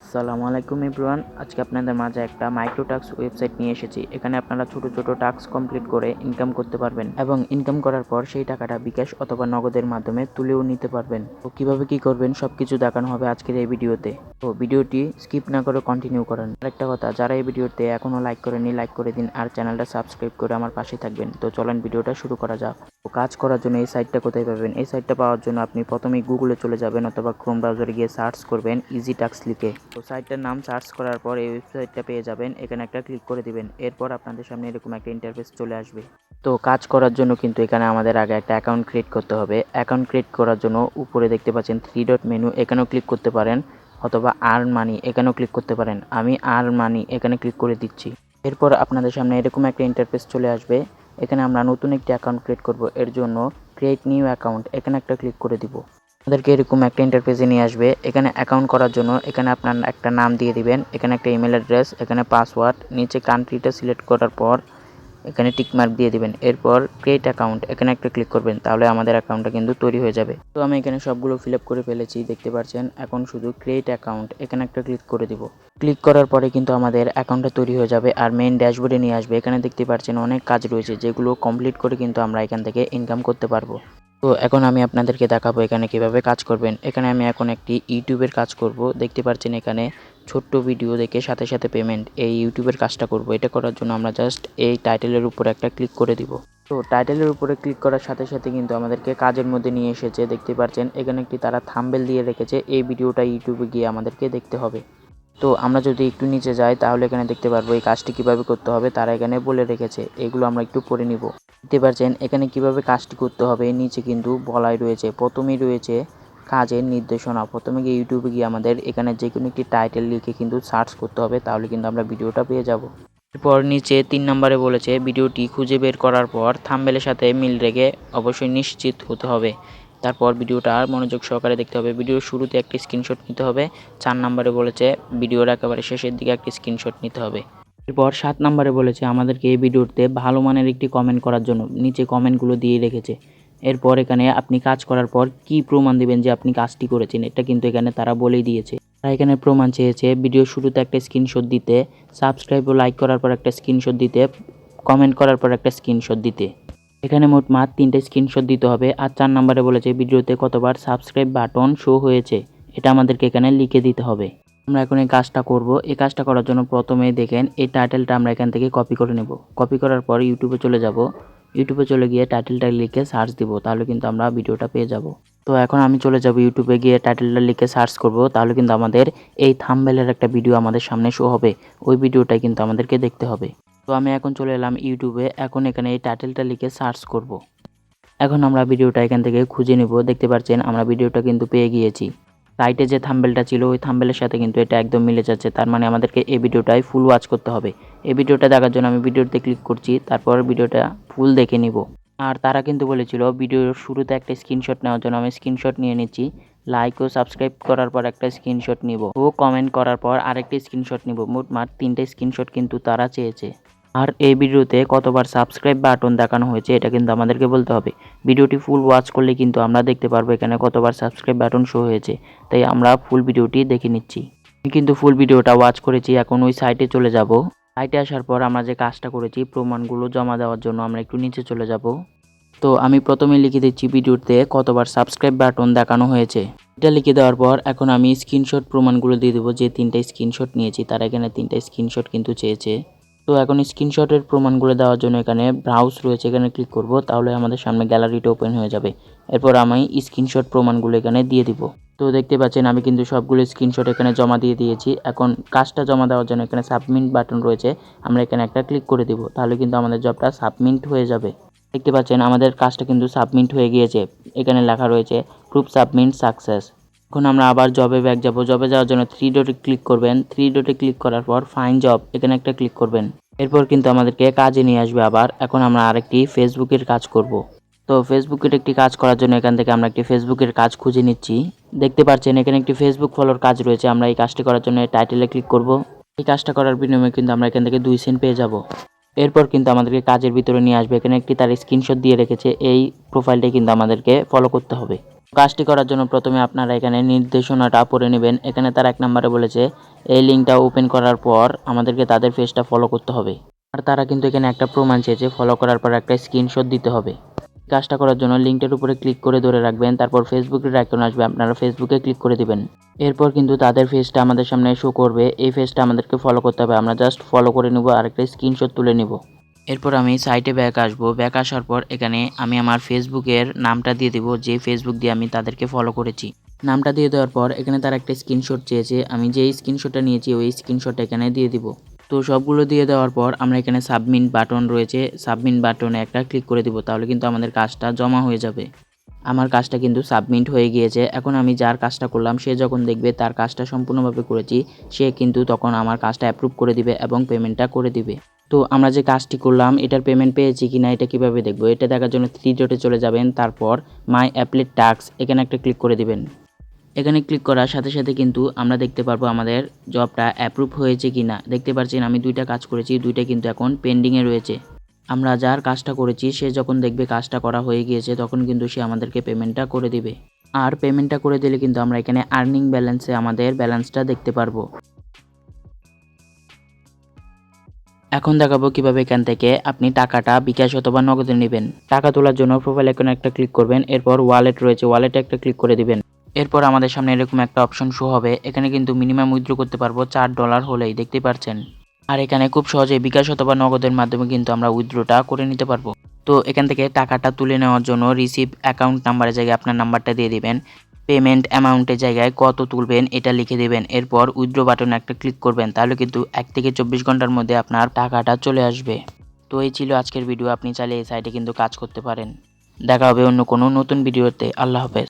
আসসালামু আলাইকুম এভরিওয়ান। আজকে আপনাদের মাঝে একটা মাইক্রোটাস্ক ওয়েবসাইট নিয়ে এসেছি। এখানে আপনারা ছোট ছোট টাস্ক কমপ্লিট করে ইনকাম করতে পারবেন এবং ইনকাম করার পর সেই টাকাটা বিকাশ অথবা নগদের মাধ্যমে তুলেও নিতে পারবেন। তো কিভাবে কি করবেন সবকিছু দেখানো হবে আজকের এই ভিডিওতে। তো ভিডিওটি স্কিপ না করে কন্টিনিউ করেন। আরেকটা কথা, যারা এই ভিডিওতে এখনো লাইক করেননি লাইক করে দিন আর চ্যানেলটা সাবস্ক্রাইব করে আমার পাশে থাকবেন। তো চলেন ভিডিওটা শুরু করা যাক। তো কাজ করার জন্য এই সাইটটা কোথায় পাবেন? এই সাইটটা পাওয়ার জন্য আপনি প্রথমেই গুগলে চলে যাবেন অথবা ক্রোম ব্রাউজারে গিয়ে সার্চ করবেন ইজি টাস্ক লিখে। তো সাইটটার নাম সার্চ করার পর এই ওয়েবসাইটটা পেয়ে যাবেন। এখানে একটা ক্লিক করে দিবেন। এরপর আপনাদের সামনে এরকম একটা ইন্টারফেস চলে আসবে। তো কাজ করার জন্য কিন্তু এখানে আমাদের আগে একটা অ্যাকাউন্ট ক্রিয়েট করতে হবে। অ্যাকাউন্ট ক্রিয়েট করার জন্য উপরে দেখতে পাচ্ছেন 3 ডট মেনু, এখানেও ক্লিক করতে পারেন অথবা আর্ন মানি এখানেও ক্লিক করতে পারেন। আমি আর্ন মানি এখানে ক্লিক করে দিচ্ছি। এরপর আপনাদের সামনে এরকম একটা ইন্টারফেস চলে আসবে। এখানে আমরা নতুন একটি অ্যাকাউন্ট ক্রিয়েট করব। এর জন্য ক্রিয়েট নিউ অ্যাকাউন্ট এখানে একটা ক্লিক করে দিব। আমাদেরকে এরকম একটা ইন্টারফেসে নিয়ে আসবে। এখানে অ্যাকাউন্ট করার জন্য এখানে আপনার একটা নাম দিয়ে দিবেন, এখানে একটা ইমেল অ্যাড্রেস, এখানে পাসওয়ার্ড, নিচে কান্ট্রিটা সিলেক্ট করার পর এখানে টিক মার্ক দিয়ে দিবেন। এরপর ক্রিয়েট অ্যাকাউন্ট এখানে একটা ক্লিক করবেন, তাহলে আমাদের অ্যাকাউন্টটা কিন্তু তৈরি হয়ে যাবে। তো আমি এখানে সবগুলো ফিল আপ করে ফেলেছি দেখতে পাচ্ছেন। এখন শুধু ক্রিয়েট অ্যাকাউন্ট এখানে একটা ক্লিক করে দিব। ক্লিক করার পরে কিন্তু আমাদের অ্যাকাউন্টটা তৈরি হয়ে যাবে আর মেইন ড্যাশবোর্ডে নিয়ে আসবে। এখানে দেখতে পাচ্ছেন অনেক কাজ রয়েছে যেগুলো কমপ্লিট করে কিন্তু আমরা এখান থেকে ইনকাম করতে পারবো। তো এখন আমি আপনাদেরকে দেখাবো এখানে কিভাবে কাজ করবেন। এখানে আমি এখন একটি ইউটিউবের কাজ করব। দেখতে পাচ্ছেন এখানে ছোট্ট ভিডিও দেখে সাথে সাথে পেমেন্ট, এই ইউটিউবের কাজটা করব। এটা করার জন্য আমরা জাস্ট এই টাইটেলের উপর একটা ক্লিক করে দিব। তো টাইটেলের উপরে ক্লিক করার সাথে সাথে কিন্তু আমাদেরকে কাজের মধ্যে নিয়ে এসেছে। দেখতে পাচ্ছেন এখানে একটি তারা থাম্বনেল দিয়ে রেখেছে। এই ভিডিওটা ইউটিউবে গিয়ে আমাদেরকে দেখতে হবে। তো আমরা যদি একটু নিচে যাই তাহলে এখানে দেখতে পারবো এই কাজটি কিভাবে করতে হবে তারা এখানে বলে রেখেছে। এগুলো আমরা একটু পড়ে নিব। দেখতে পাচ্ছেন এখানে কিভাবে কাজটি করতে হবে নিচে কিন্তু বলাই রয়েছে। প্রথমেই রয়েছে কাজের নির্দেশনা। প্রথমে গিয়ে ইউটিউবে গিয়ে আমাদের এখানে যে কোনো একটি টাইটেল লিখে কিন্তু সার্চ করতে হবে, তাহলে কিন্তু আমরা ভিডিওটা পেয়ে যাব। এরপর নিচে 3 নম্বরে বলেছে ভিডিওটি খুঁজে বের করার পর থাম্বনেলের সাথে মিল রেখে অবশ্যই নিশ্চিত হতে হবে। তারপর ভিডিওটা আর মনোযোগ সহকারে দেখতে হবে। ভিডিওর শুরুতে একটি স্ক্রিনশট নিতে হবে। 4 নম্বরে বলেছে ভিডিওর একেবারে শেষের দিকে একটি স্ক্রিনশট নিতে হবে। এরপর 7 নম্বরে বলেছে আমাদেরকে এই ভিডিওতে ভালো মানের একটি কমেন্ট করার জন্য। নিচে কমেন্টগুলো দিয়ে রেখেছে। এরপর এখানে আপনি কাজ করার পর কি প্রমাণ দিবেন যে আপনি কাজটি করেছেন, এটা কিন্তু এখানে তারা বলেই দিয়েছে। তারা এখানে প্রমাণ চেয়েছে ভিডিওর শুরুতে একটা স্ক্রিনশট দিতে, সাবস্ক্রাইব ও লাইক করার পর একটা স্ক্রিনশট দিতে, কমেন্ট করার পর একটা স্ক্রিনশট দিতে। এখানে মোট 3টে স্ক্রিনশট দিতে হবে। আর 4 নম্বরে বলেছে ভিডিওতে কতবার সাবস্ক্রাইব বাটন শো হয়েছে, এটা আমাদেরকে এখানে লিখে দিতে হবে। আমরা এখন এই কাজটা করব। এই কাজটা করার জন্য প্রথমেই দেখেন এই টাইটেলটা আমরা এখান থেকে কপি করে নেব। কপি করার পর ইউটিউবে চলে যাব। ইউটিউবে চলে গিয়ে টাইটেলটা লিখে সার্চ দিব, তাহলে কিন্তু আমরা ভিডিওটা পেয়ে যাব। তো এখন আমি চলে যাব ইউটিউবে গিয়ে টাইটেলটা লিখে সার্চ করব, তাহলে কিন্তু আমাদের এই থাম্বনেলের একটা ভিডিও আমাদের সামনে শো হবে। ওই ভিডিওটাই কিন্তু আমাদেরকে দেখতে হবে। তো আমি এখন চলে এলাম ইউটিউবে। এখন এখানে এই টাইটেলটা লিখে সার্চ করব। এখন আমরা ভিডিওটা এখান থেকে খুঁজে নিব। দেখতে পাচ্ছেন আমরা ভিডিওটা কিন্তু পেয়ে গিয়েছি। সাইটে যে থাম্বনেলটা ছিল ওই থাম্বনেলের সাথে কিন্তু এটা একদম মিলে যাচ্ছে। তার মানে আমাদেরকে এই ভিডিওটাই ফুল ওয়াচ করতে হবে। এই ভিডিওটা দেখার জন্য আমি ভিডিওতে ক্লিক করছি, তারপর ভিডিওটা ফুল দেখে নিব। আর তারা কিন্তু বলেছিল ভিডিওর শুরুতে একটা স্ক্রিনশট নেওয়ার জন্য, আমি স্ক্রিনশট নিয়ে নিচ্ছি। লাইক ও সাবস্ক্রাইব করার পর একটা স্ক্রিনশট নিব ও কমেন্ট করার পর আরেকটি স্ক্রিনশট নিব। মোট 3টে স্ক্রিনশট কিন্তু তারা চেয়েছে। আর এই ভিডিওতে কতবার সাবস্ক্রাইব বাটন দেখানো হয়েছে এটা কিন্তু আমাদেরকে বলতে হবে। ভিডিওটি ফুল ওয়াচ করলে কিন্তু আমরা দেখতে পারবো এখানে কতবার সাবস্ক্রাইব বাটন শো হয়েছে। তাই আমরা ফুল ভিডিওটি দেখে নিচ্ছি। আমি কিন্তু ফুল ভিডিওটা ওয়াচ করেছি। এখন ওই সাইটে চলে যাব। সাইটে আসার পর আমরা যে কাজটা করেছি প্রমাণগুলো জমা দেওয়ার জন্য আমরা একটু নিচে চলে যাব। তো আমি প্রথমে লিখে দিচ্ছি ভিডিওতে কতবার সাবস্ক্রাইব বাটন দেখানো হয়েছে। এটা লিখে দেওয়ার পর এখন আমি স্ক্রিনশট প্রমাণগুলো দিয়ে দেবো। যে 3টে স্ক্রিনশট নিয়েছি তারা এখানে 3টে স্ক্রিনশট কিন্তু চেয়েছে। তো এখন স্ক্রিনশটের প্রমাণগুলো দেওয়ার জন্য এখানে ব্রাউজ রয়েছে, এখানে ক্লিক করব, তাহলে আমাদের সামনে গ্যালারিটা ওপেন হয়ে যাবে। এরপর আমি স্ক্রিনশট প্রমাণগুলো এখানে দিয়ে দিব। তো দেখতে পাচ্ছেন আমি কিন্তু সবগুলো স্ক্রিনশট এখানে জমা দিয়ে দিয়েছি। এখন কাজটা জমা দেওয়ার জন্য এখানে সাবমিট বাটন রয়েছে, আমরা এখানে একটা ক্লিক করে দিব, তাহলে কিন্তু আমাদের জবটা সাবমিট হয়ে যাবে। দেখতে পাচ্ছেন আমাদের কাজটা কিন্তু সাবমিট হয়ে গিয়েছে। এখানে লেখা রয়েছে প্রুফ সাবমিট সাকসেস। এখন আমরা আবার জবে ব্যাক যাব। জবে যাওয়ার জন্য 3 ডটে ক্লিক করবেন। 3 ডটে ক্লিক করার পর ফাইন্ড জব এখানে একটা ক্লিক করবেন। এরপর কিন্তু আমাদেরকে কাজে নিয়ে আসবে আবার। এখন আমরা আরেকটি ফেসবুকের কাজ করব। তো ফেসবুকের একটি কাজ করার জন্য এখান থেকে আমরা একটি ফেসবুকের কাজ খুঁজে নিচ্ছি। দেখতে পাচ্ছেন এখানে একটি ফেসবুক ফলোর কাজ রয়েছে। আমরা এই কাজটি করার জন্য টাইটেলে ক্লিক করব। এই কাজটা করার বিনিময়ে কিন্তু আমরা এখান থেকে 2 সেন্ট পেয়ে যাব। এরপর কিন্তু আমাদেরকে কাজের ভিতরে নিয়ে আসবে। এখানে একটি তার স্ক্রিনশট দিয়ে রেখেছে। এই প্রোফাইলটাই কিন্তু আমাদেরকে ফলো করতে হবে। কাজটি করার জন্য প্রথমে আপনারা এখানে নির্দেশনাটা পড়ে নেবেন। এখানে তারা 1 নম্বরে বলেছে এই লিঙ্কটা ওপেন করার পর আমাদেরকে তাদের পেজটা ফলো করতে হবে। আর তারা কিন্তু এখানে একটা প্রমাণ চেয়েছে, ফলো করার পর একটা স্ক্রিনশট দিতে হবে। কাজটা করার জন্য লিঙ্কটার উপরে ক্লিক করে ধরে রাখবেন, তারপর ফেসবুকের আইকন আসবে, আপনারা ফেসবুকে ক্লিক করে দিবেন। এরপর কিন্তু তাদের পেজটা আমাদের সামনে শো করবে। এই পেজটা আমাদেরকে ফলো করতে হবে, আমরা জাস্ট ফলো করে নেব আর একটা স্ক্রিনশট তুলে নেব। এরপর আমি সাইটে ব্যাক আসবো। ব্যাক আসার পর এখানে আমি আমার ফেসবুকের নামটা দিয়ে দেবো, যে ফেসবুক দিয়ে আমি তাদেরকে ফলো করেছি। নামটা দিয়ে দেওয়ার পর এখানে তারা একটা স্ক্রিনশট চেয়েছে, আমি যেই স্ক্রিনশটটা নিয়েছি ওই স্ক্রিনশটটা এখানে দিয়ে দিব। তো সবগুলো দিয়ে দেওয়ার পর আমরা এখানে সাবমিট বাটন রয়েছে, সাবমিট বাটনে একটা ক্লিক করে দিব, তাহলে কিন্তু আমাদের কাজটা জমা হয়ে যাবে। আমার কাজটা কিন্তু সাবমিট হয়ে গিয়েছে। এখন আমি যার কাজটা করলাম সে যখন দেখবে তার কাজটা সম্পূর্ণভাবে করেছি, সে কিন্তু তখন আমার কাজটা অ্যাপ্রুভ করে দিবে এবং পেমেন্টটা করে দিবে। তো আমরা যে কাজটি করলাম এটার পেমেন্ট পেয়েছি কিনা এটা কিভাবে দেখব? এটা দেখার জন্য 3 ডটে চলে যাবেন, তারপর মাই অ্যাপ্লিড টাস্ক এখানে একটা ক্লিক করে দিবেন। এখানে ক্লিক করার সাথে সাথে কিন্তু আমরা দেখতে পারবো আমাদের জবটা অ্যাপ্রুভ হয়েছে কিনা। দেখতে পাচ্ছেন আমি 2টা কাজ করেছি, 2টা কিন্তু এখন পেন্ডিংয়ে রয়েছে। আমরা যার কাজটা করেছি সে যখন দেখবে কাজটা করা হয়ে গিয়েছে তখন কিন্তু সে আমাদেরকে পেমেন্টটা করে দিবে। আর পেমেন্টটা করে দিলে কিন্তু আমরা এখানে আর্নিং ব্যালেন্সে আমাদের ব্যালেন্সটা দেখতে পারবো। এখন দেখাবো কিভাবে এখান থেকে আপনি টাকাটা বিকাশ অথবা নগদে নেবেন। টাকা তোলার জন্য প্রোফাইল আইকনে একটা ক্লিক করবেন, এরপর ওয়ালেট রয়েছে, ওয়ালেটে একটা ক্লিক করে দিবেন। এরপর আমাদের সামনে এরকম একটা অপশন শো হবে, এখানে কিন্তু মিনিমাম উইথড্র করতে পারবো $4 হলেই, দেখতে পাচ্ছেন। আর এখানে খুব সহজে বিকাশ অথবা নগদের মাধ্যমে কিন্তু আমরা উইথড্রটা করে নিতে পারবো। তো এখান থেকে টাকাটা তুলে নেওয়ার জন্য রিসিভ অ্যাকাউন্ট নাম্বারের জায়গায় আপনার নাম্বারটা দিয়ে দিবেন, পেমেন্ট অ্যামাউন্টের জায়গায় কত তুলবেন এটা লিখে দেবেন, এরপর উইথড্র বাটনে একটা ক্লিক করবেন, তাহলে কিন্তু 1 থেকে 24 ঘন্টার মধ্যে আপনার টাকাটা চলে আসবে। তো এই ছিল আজকের ভিডিও, আপনি চাইলে এই সাইটে কিন্তু কাজ করতে পারেন। দেখা হবে অন্য কোনো নতুন ভিডিওতে। আল্লাহ হাফেজ।